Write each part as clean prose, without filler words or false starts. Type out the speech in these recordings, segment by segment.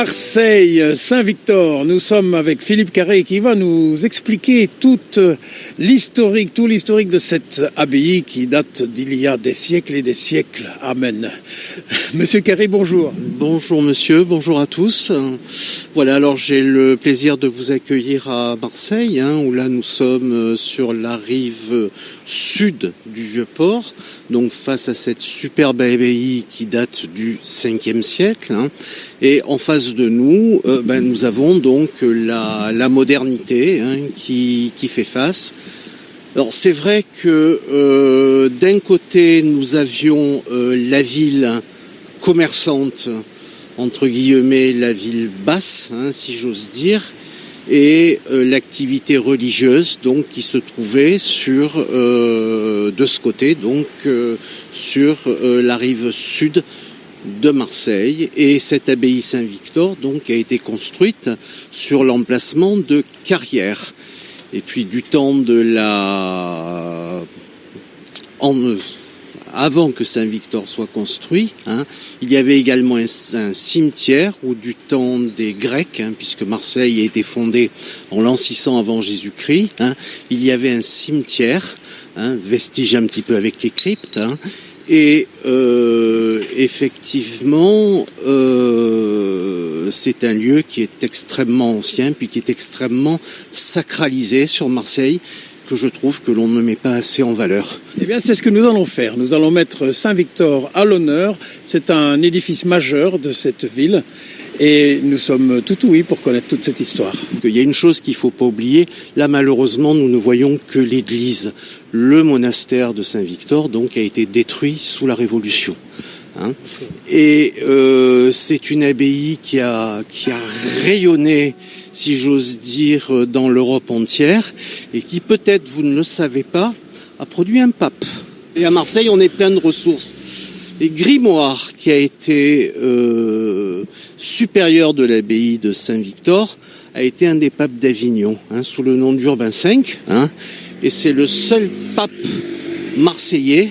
Marseille, Saint-Victor. Nous sommes avec Philippe Carré qui va nous expliquer tout l'historique de cette abbaye qui date d'il y a des siècles et des siècles. Amen. Monsieur Carré, bonjour. Bonjour monsieur, bonjour à tous. Voilà, alors j'ai le plaisir de vous accueillir à Marseille, où là nous sommes sur la rive sud du Vieux-Port, donc face à cette superbe abbaye qui date du 5e siècle. Et en face de nous, nous avons donc la modernité qui fait face. Alors c'est vrai que d'un côté nous avions la ville commerçante, entre guillemets la ville basse, si j'ose dire, et l'activité religieuse donc qui se trouvait sur de ce côté, donc sur la rive sud de Marseille. Et cette abbaye Saint-Victor donc a été construite sur l'emplacement de carrières. Et puis du temps de avant que Saint-Victor soit construit, il y avait également un cimetière où du temps des Grecs, puisque Marseille a été fondée en l'an 600 avant Jésus-Christ, il y avait un cimetière, vestige un petit peu avec les cryptes, et effectivement, c'est un lieu qui est extrêmement ancien, puis qui est extrêmement sacralisé sur Marseille, que je trouve que l'on ne met pas assez en valeur. Eh bien, c'est ce que nous allons faire. Nous allons mettre Saint-Victor à l'honneur. C'est un édifice majeur de cette ville. Et nous sommes tout ouïs pour connaître toute cette histoire. Il y a une chose qu'il ne faut pas oublier. Là, malheureusement, nous ne voyons que l'église. Le monastère de Saint-Victor, donc, a été détruit sous la Révolution. Et c'est une abbaye qui a rayonné, si j'ose dire, dans l'Europe entière, et qui, peut-être, vous ne le savez pas, a produit un pape. Et à Marseille, on est plein de ressources. Et Grimoire, qui a été supérieur de l'abbaye de Saint-Victor, a été un des papes d'Avignon, sous le nom d'Urbain V, et c'est le seul pape marseillais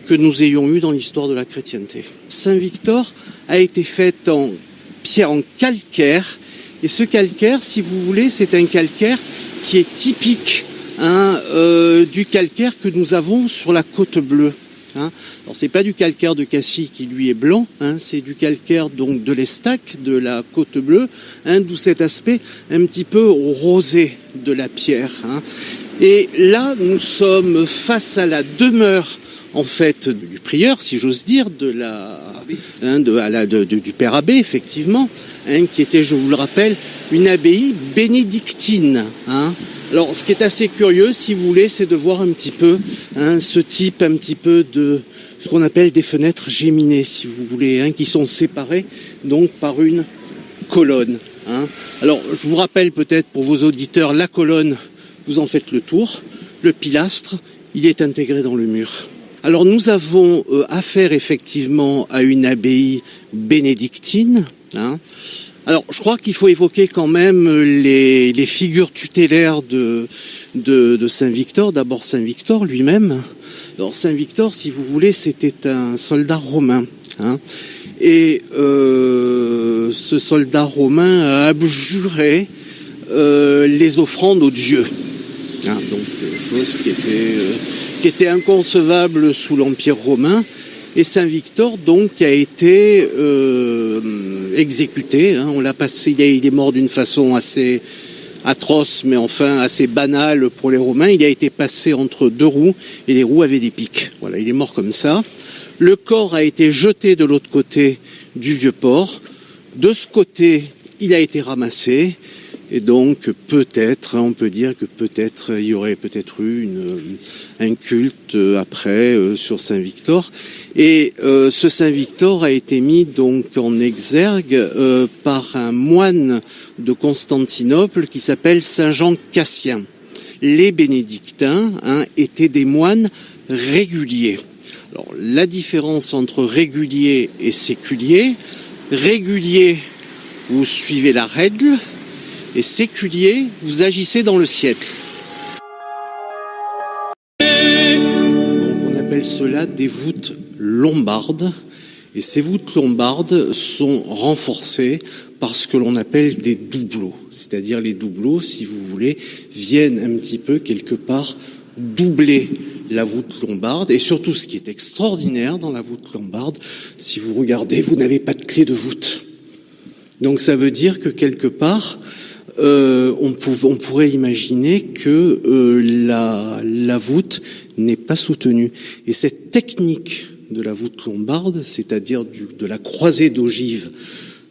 que nous ayons eu dans l'histoire de la chrétienté. Saint-Victor a été fait en pierre, en calcaire, et ce calcaire, si vous voulez, c'est un calcaire qui est typique du calcaire que nous avons sur la Côte Bleue. Alors c'est pas du calcaire de Cassis qui lui est blanc, c'est du calcaire donc de l'Estaque, de la Côte Bleue, d'où cet aspect un petit peu rosé de la pierre. Et là, nous sommes face à la demeure en fait du prieur, si j'ose dire, du père abbé, effectivement, qui était, je vous le rappelle, une abbaye bénédictine. Alors, ce qui est assez curieux, si vous voulez, c'est de voir un petit peu ce type un petit peu de ce qu'on appelle des fenêtres géminées, si vous voulez, qui sont séparées donc par une colonne. Alors, je vous rappelle peut-être pour vos auditeurs, la colonne, vous en faites le tour. Le pilastre, il est intégré dans le mur. Alors nous avons affaire effectivement à une abbaye bénédictine. Alors je crois qu'il faut évoquer quand même les figures tutélaires de Saint-Victor. D'abord Saint-Victor lui-même. Alors Saint-Victor, si vous voulez, c'était un soldat romain. Et ce soldat romain a abjuré les offrandes aux dieux. Donc chose qui était inconcevable sous l'Empire romain, et Saint-Victor donc a été exécuté. On l'a passé, il est mort d'une façon assez atroce, mais enfin assez banale pour les Romains. Il a été passé entre deux roues, et les roues avaient des pics. Voilà, il est mort comme ça. Le corps a été jeté de l'autre côté du Vieux-Port. De ce côté, il a été ramassé. Et donc peut-être, on peut dire que peut-être il y aurait peut-être eu un culte après sur Saint-Victor. Et ce Saint-Victor a été mis donc en exergue par un moine de Constantinople qui s'appelle Saint Jean Cassien. Les bénédictins étaient des moines réguliers. Alors la différence entre régulier et séculier, régulier, vous suivez la règle, et séculier, vous agissez dans le siècle. Donc on appelle cela des voûtes lombardes. Et ces voûtes lombardes sont renforcées par ce que l'on appelle des doubleaux. C'est-à-dire les doubleaux, si vous voulez, viennent un petit peu quelque part doubler la voûte lombarde. Et surtout, ce qui est extraordinaire dans la voûte lombarde, si vous regardez, vous n'avez pas de clé de voûte. Donc ça veut dire que quelque part, on pourrait imaginer que la voûte n'est pas soutenue. Et cette technique de la voûte lombarde, c'est-à-dire de la croisée d'ogives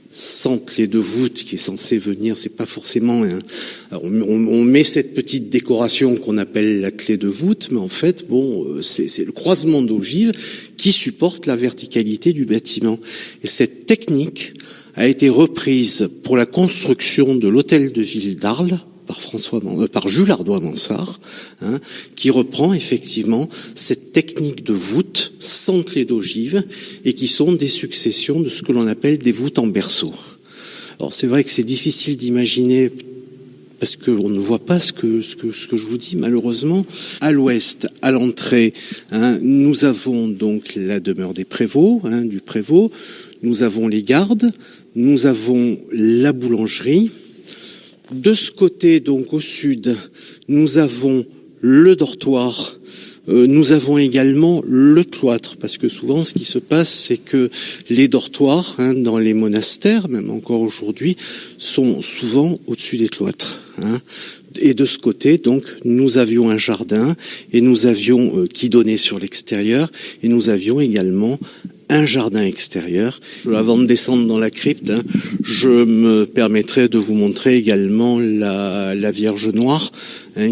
sans clé de voûte qui est censée venir, c'est pas forcément on met cette petite décoration qu'on appelle la clé de voûte, mais en fait, c'est le croisement d'ogives qui supporte la verticalité du bâtiment. Et cette technique a été reprise pour la construction de l'hôtel de ville d'Arles par Jules Ardois-Mansart, qui reprend effectivement cette technique de voûte sans clé d'ogive et qui sont des successions de ce que l'on appelle des voûtes en berceau. Alors c'est vrai que c'est difficile d'imaginer parce qu'on ne voit pas ce que je vous dis malheureusement. À l'ouest, à l'entrée, nous avons donc la demeure des prévôts, du prévôt, nous avons les gardes, nous avons la boulangerie. De ce côté, donc au sud, nous avons le dortoir, nous avons également le cloître, parce que souvent ce qui se passe, c'est que les dortoirs, dans les monastères, même encore aujourd'hui, sont souvent au-dessus des cloîtres. Et de ce côté, donc, nous avions un jardin, et nous avions qui donnait sur l'extérieur, et nous avions également un jardin extérieur. Avant de descendre dans la crypte, je me permettrai de vous montrer également la Vierge Noire,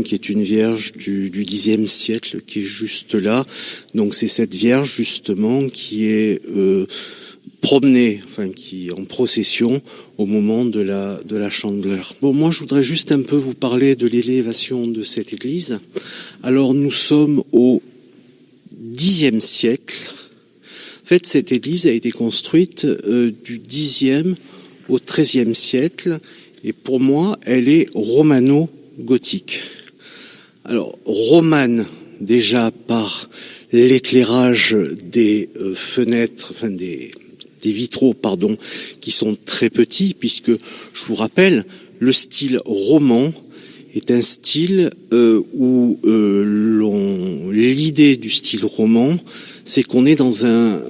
qui est une Vierge du Xe siècle, qui est juste là. Donc c'est cette Vierge justement qui est promenée, qui est en procession au moment de la Chandeleur. Bon, moi je voudrais juste un peu vous parler de l'élévation de cette église. Alors nous sommes au Xe siècle. En fait, cette église a été construite du Xe au XIIIe siècle, et pour moi, elle est romano-gothique. Alors, romane, déjà par l'éclairage des fenêtres, des vitraux, qui sont très petits, puisque, je vous rappelle, le style roman est un style où l'idée du style roman, c'est qu'on est dans un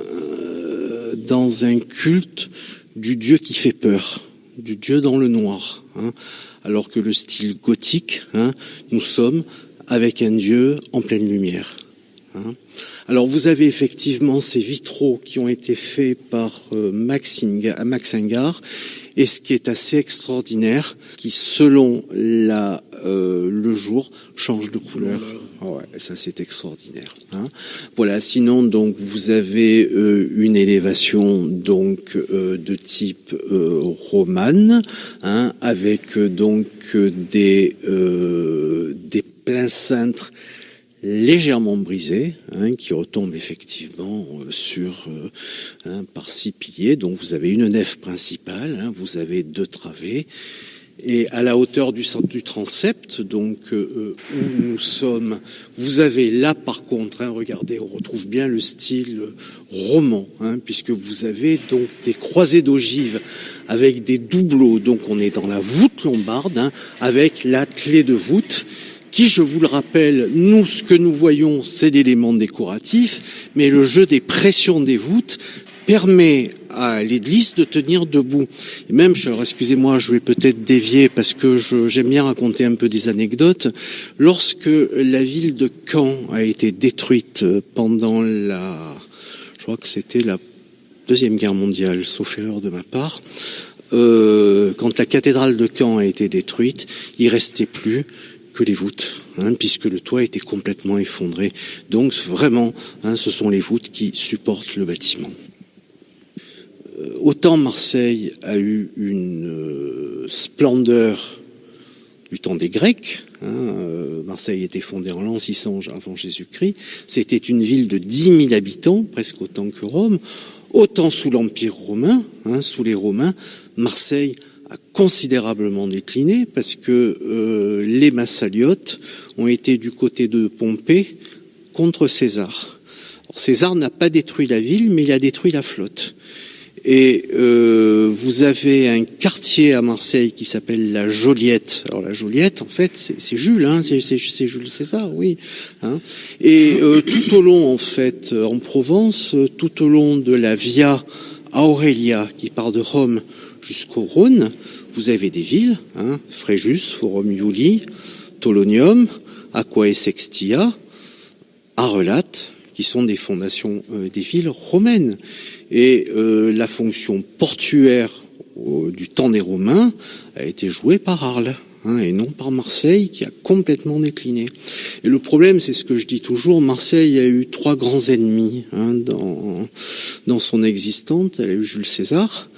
culte du Dieu qui fait peur, du Dieu dans le noir. Alors que le style gothique, nous sommes avec un Dieu en pleine lumière. Alors vous avez effectivement ces vitraux qui ont été faits par Max Ingard, et ce qui est assez extraordinaire, qui selon le jour change de couleur. Ouais, ça c'est extraordinaire. Voilà. Sinon donc vous avez une élévation donc de type romane, avec donc des pleins cintres légèrement brisés, qui retombent effectivement par 6 piliers. Donc vous avez une nef principale, vous avez 2 travées, et à la hauteur du transept, donc où nous sommes, vous avez là par contre, regardez, on retrouve bien le style roman, puisque vous avez donc des croisées d'ogives avec des doubleaux. Donc on est dans la voûte lombarde, avec la clé de voûte, qui, je vous le rappelle, ce que nous voyons, c'est l'élément décoratif, mais le jeu des pressions des voûtes permet à l'église de tenir debout. Et même, excusez-moi, je vais peut-être dévier parce que j'aime bien raconter un peu des anecdotes. Lorsque la ville de Caen a été détruite pendant je crois que c'était la Deuxième Guerre mondiale, sauf erreur de ma part, quand la cathédrale de Caen a été détruite, il restait plus que les voûtes, puisque le toit était complètement effondré. Donc vraiment, ce sont les voûtes qui supportent le bâtiment. Autant Marseille a eu une splendeur du temps des Grecs, Marseille était fondée en l'an 600 avant Jésus-Christ, c'était une ville de 10 000 habitants, presque autant que Rome, autant sous l'Empire romain, sous les Romains, Marseille a considérablement décliné parce que les Massaliotes ont été du côté de Pompée contre César. Alors, César n'a pas détruit la ville, mais il a détruit la flotte. Et vous avez un quartier à Marseille qui s'appelle la Joliette. Alors la Joliette, en fait, c'est Jules, hein, c'est Jules César, oui. Hein. Et tout au long, en fait, en Provence, tout au long de la Via Aurelia, qui part de Rome jusqu'au Rhône, vous avez des villes, hein, Fréjus, Forum Iuli, Tolonium, Aquae Sextia, Arelat, qui sont des fondations des villes romaines. Et la fonction portuaire du temps des Romains a été jouée par Arles, hein, et non par Marseille, qui a complètement décliné. Et le problème, c'est ce que je dis toujours, Marseille a eu 3 grands ennemis, hein, dans son existence. Elle a eu Jules César,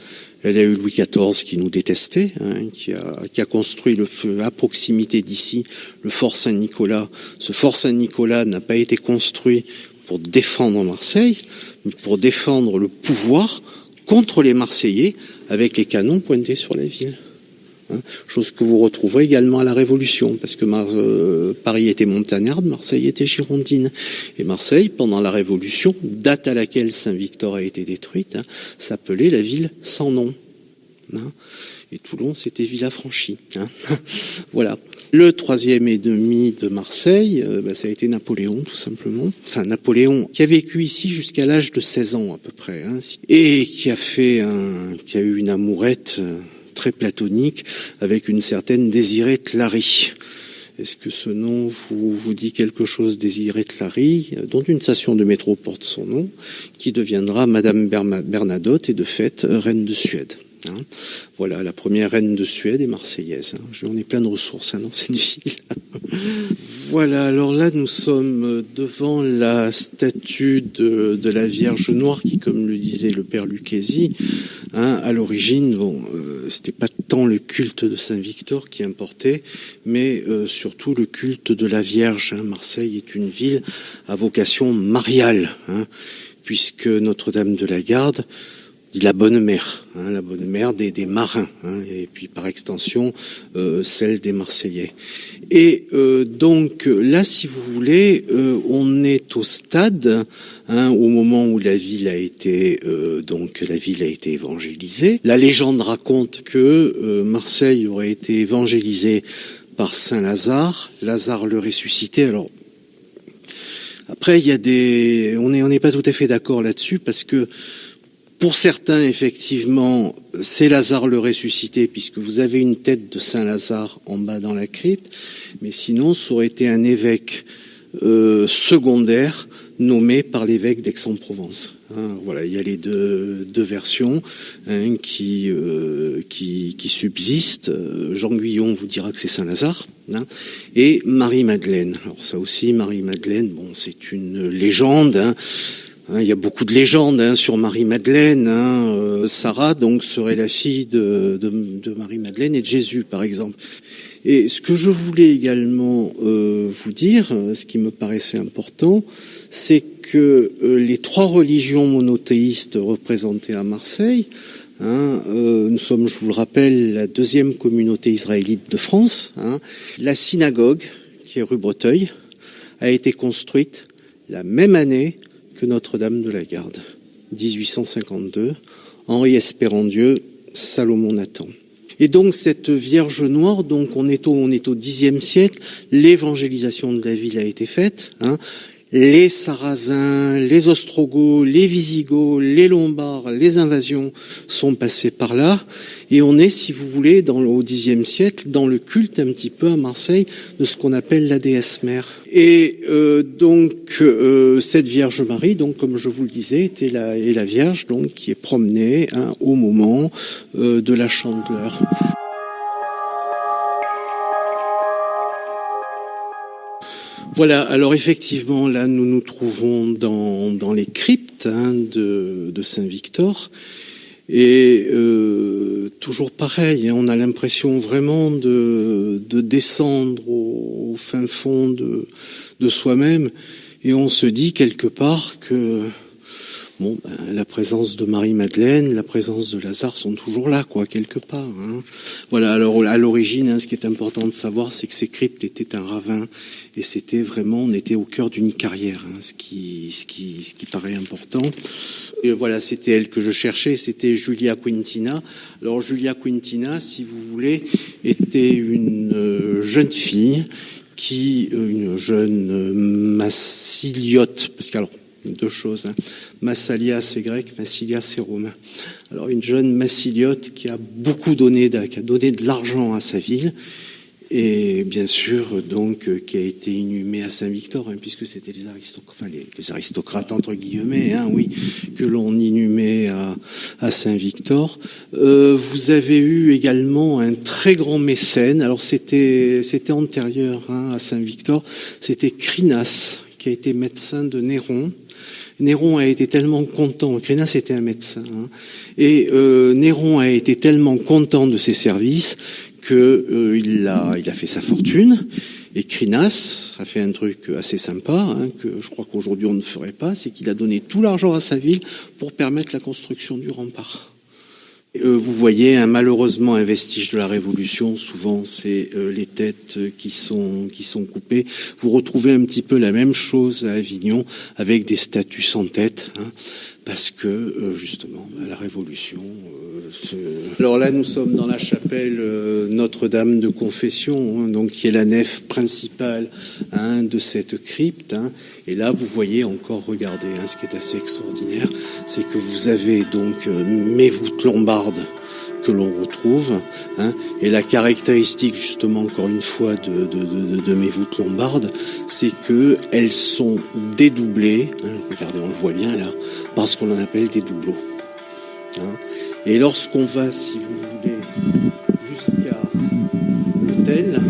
elle a eu Louis XIV qui nous détestait, hein, qui a construit à proximité d'ici le fort Saint-Nicolas. Ce fort Saint-Nicolas n'a pas été construit pour défendre Marseille, mais pour défendre le pouvoir contre les Marseillais avec les canons pointés sur la ville. Hein, chose que vous retrouverez également à la Révolution, parce que Paris était montagnarde, Marseille était girondine. Et Marseille, pendant la Révolution, date à laquelle Saint-Victor a été détruite, hein, s'appelait la ville sans nom. Hein. Et Toulon, c'était Villafranchi. Hein. Voilà. Le 3e ennemi de Marseille, ça a été Napoléon, tout simplement. Enfin, Napoléon, qui a vécu ici jusqu'à l'âge de 16 ans, à peu près. Hein, et qui a eu une amourette très platonique avec une certaine Désirée Clary. Est-ce que ce nom vous dit quelque chose, Désirée Clary, dont une station de métro porte son nom, qui deviendra Madame Bernadotte et de fait reine de Suède. Hein. Voilà, la première reine de Suède est marseillaise. Hein. On est plein de ressources, hein, dans cette ville. Voilà, alors là nous sommes devant la statue de la Vierge Noire qui, comme le disait le père Lucchesi, hein, à l'origine, c'était pas tant le culte de Saint-Victor qui importait, mais surtout le culte de la Vierge. Hein. Marseille est une ville à vocation mariale, hein, puisque Notre-Dame de la Garde dit la bonne mère, hein, la bonne mère des marins, hein, et puis par extension celle des Marseillais. Et donc là, si vous voulez, on est au stade, hein, au moment où la ville a été évangélisée. La légende raconte que Marseille aurait été évangélisée par Saint Lazare, Lazare le ressuscité. Alors après, on n'est pas tout à fait d'accord là-dessus, parce que pour certains, effectivement, c'est Lazare le ressuscité, puisque vous avez une tête de Saint Lazare en bas dans la crypte, mais sinon, ça aurait été un évêque secondaire nommé par l'évêque d'Aix-en-Provence. Hein, voilà, il y a les deux versions, hein, qui subsistent. Jean Guyon vous dira que c'est Saint Lazare, hein, et Marie-Madeleine. Alors ça aussi, Marie-Madeleine, bon, c'est une légende, hein. Il y a beaucoup de légendes, hein, sur Marie-Madeleine. Hein. Sarah, donc, serait la fille de Marie-Madeleine et de Jésus, par exemple. Et ce que je voulais également vous dire, ce qui me paraissait important, c'est que les 3 religions monothéistes représentées à Marseille, hein, nous sommes, je vous le rappelle, la 2e communauté israélite de France. Hein. La synagogue, qui est rue Breteuil, a été construite la même année que Notre-Dame de la Garde, 1852, Henri Espérandieu, Salomon Nathan. Et donc cette Vierge Noire, donc on est au Xe siècle, l'évangélisation de la ville a été faite, hein. Les Sarrasins, les Ostrogoths, les Visigoths, les Lombards, les invasions sont passés par là, et on est, si vous voulez, au Xe siècle, dans le culte un petit peu à Marseille de ce qu'on appelle la déesse mère. Et donc cette Vierge Marie, donc comme je vous le disais, est la Vierge donc qui est promenée, hein, au moment de la Chandeleur. Voilà, alors effectivement, là, nous nous trouvons dans les cryptes, hein, de Saint-Victor. Et toujours pareil, hein, on a l'impression vraiment de descendre au fin fond de soi-même. Et on se dit quelque part que Bon, la présence de Marie-Madeleine, la présence de Lazare sont toujours là, quoi, quelque part. Hein. Voilà. Alors à l'origine, ce qui est important de savoir, c'est que ces cryptes étaient un ravin et c'était vraiment, on était au cœur d'une carrière, ce qui paraît important. Et voilà, c'était elle que je cherchais, c'était Julia Quintina. Alors Julia Quintina, si vous voulez, était une jeune fille une jeune massiliote, parce qu'alors, deux choses, Massalia c'est grec, Massilia c'est romain. Alors une jeune massiliote qui a beaucoup donné, qui a donné de l'argent à sa ville, et bien sûr donc qui a été inhumée à Saint-Victor, puisque c'était les aristocrates entre guillemets, oui, que l'on inhumait à Saint-Victor. Vous avez eu également un très grand mécène. Alors c'était antérieur à Saint-Victor. C'était Crinas, qui a été médecin de Néron. Néron a été tellement content, Crinas était un médecin, et Néron a été tellement content de ses services que il a fait sa fortune. Et Crinas a fait un truc assez sympa, que je crois qu'aujourd'hui on ne ferait pas, c'est qu'il a donné tout l'argent à sa ville pour permettre la construction du rempart. Vous voyez, malheureusement, un vestige de la Révolution. Souvent, c'est les têtes qui sont coupées. Vous retrouvez un petit peu la même chose à Avignon, avec des statues sans tête, parce que justement, la Révolution. Alors là, nous sommes dans la chapelle Notre-Dame de Confession, donc qui est la nef principale de cette crypte. Et là, vous voyez encore, regardez, ce qui est assez extraordinaire, c'est que vous avez donc mes voûtes lombardes que l'on retrouve, et la caractéristique justement encore une fois de mes voûtes lombardes, c'est que elles sont dédoublées, regardez, on le voit bien là, parce qu'on en appelle des doubleaux. Et lorsqu'on va, si vous voulez, jusqu'à l'autel,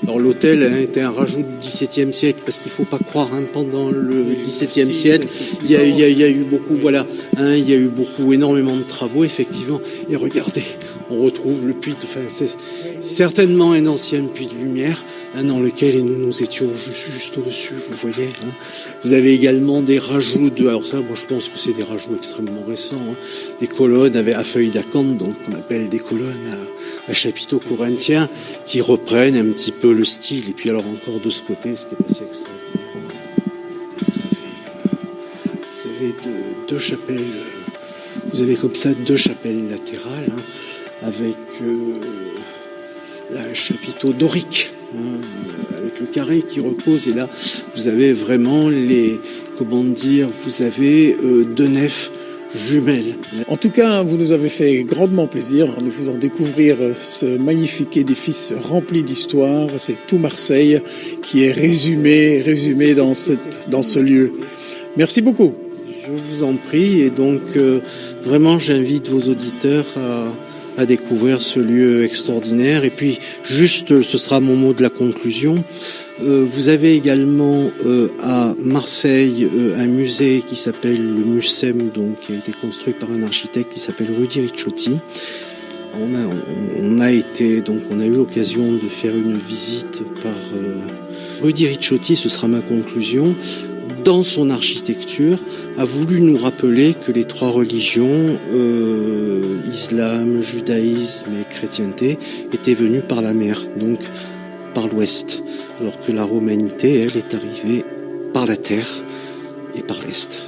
alors l'autel était un rajout du XVIIe siècle, parce qu'il ne faut pas croire, pendant le XVIIe siècle, il y a eu beaucoup, voilà, il y a eu énormément de travaux, effectivement. Et regardez, on retrouve le puits, c'est certainement un ancien puits de lumière, dans lequel nous étions juste au-dessus, vous voyez. Vous avez également des rajouts alors ça, moi je pense que c'est des rajouts extrêmement récents, des colonnes à feuilles d'acanthe, donc qu'on appelle des colonnes à chapiteaux corinthiens, qui reprennent un petit peu le style. Et puis alors encore de ce côté, ce qui est assez extraordinaire, vous avez deux chapelles, vous avez comme ça deux chapelles latérales, avec un chapiteau dorique, avec le carré qui repose, et là vous avez vraiment vous avez deux nefs jumelles. En tout cas, vous nous avez fait grandement plaisir en nous faisant découvrir ce magnifique édifice rempli d'histoire. C'est tout Marseille qui est résumé dans ce lieu. Merci beaucoup. Je vous en prie, et donc vraiment j'invite vos auditeurs à découvrir ce lieu extraordinaire. Et puis juste, ce sera mon mot de la conclusion. Vous avez également à Marseille un musée qui s'appelle le Mucem, donc qui a été construit par un architecte qui s'appelle Rudy Ricciotti. On a eu l'occasion de faire une visite par Rudy Ricciotti, ce sera ma conclusion. Dans son architecture, a voulu nous rappeler que les trois religions, islam, judaïsme et chrétienté, étaient venues par la mer, donc par l'ouest, alors que la romanité, elle, est arrivée par la terre et par l'est.